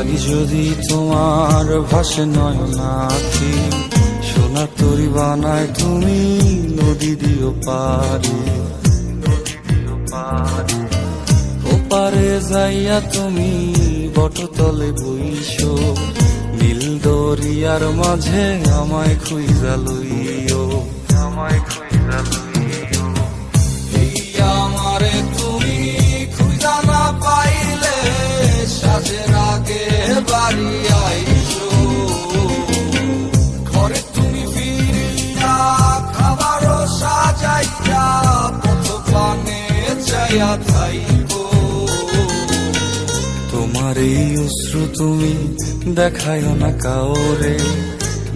লাগি যদি তোমার ভাসে নয়নাথি, সোনা তরি বানায় তুমি নদী দিও পারে। ওপারে যাইয়া তুমি বটতলে বইসো, নীল দরিয়ার মাঝে আমায় খুঁজা লইও, আমায় খুঁজা লইও। এই আমারে তুমি খুঁজা না পাইলে সাজের আগে বাড়ি আইসো, ঘরে তুমি ফিরিয়া খাবারও সাজাইয়া পথ পানে চাইয়া থাইকো। তোমার এই অশ্রু তুমি দেখায়ও না কাউরে,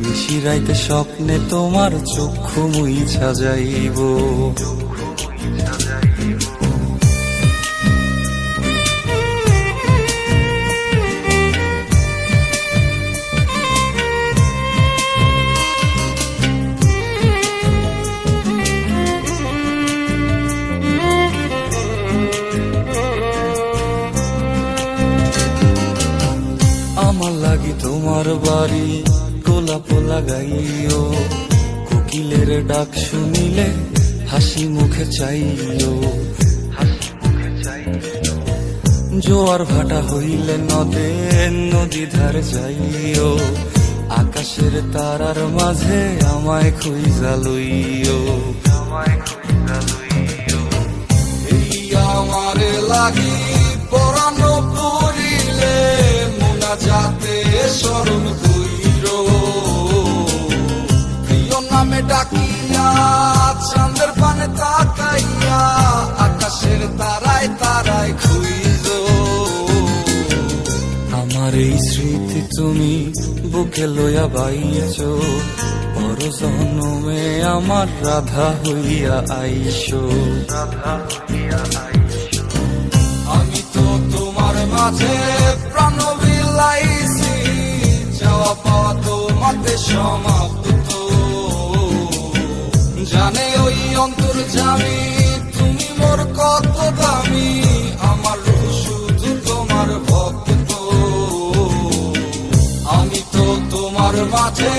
নিশিরাইতে স্বপ্নে তোমার চক্ষু মুইছা যাইব। আমার লাগি তোমার বাড়ি গোলাপ লাগাইও, কোকিলের ডাক শুনিলে হাসি মুখে চাইও, জোয়ার ভাটা হইলে নদে নদী ধারে যাইও, আকাশের তারার মাঝে আমায় খুঁজা লইও, আমায় খুঁজা লইও। এই আমারে লাগি পরানো পড়িলে যাতে স্মরণ কইরো, প্রিয় নামে ডাকিয়া চাঁদের পানে তাকাইয়া আকাশের তারায় তারায় খুঁজো। আমার এই স্মৃতি তুমি বুকে লইয়া বাইছো, পর জন্মে আমার রাধা হইয়া আইসো, রাধা হইয়া আইসো। আমি তো তোমার মাঝে প্রাণ বিলাইছি, যাওয়া পাওয়া তোমাতে সমাপ্ত। জানে ওই অন্তর্যামী তুমি মোর কত দামি, আমার রূহ শুধু তোমার ভক্ত। আমি তো তোমার মাঝে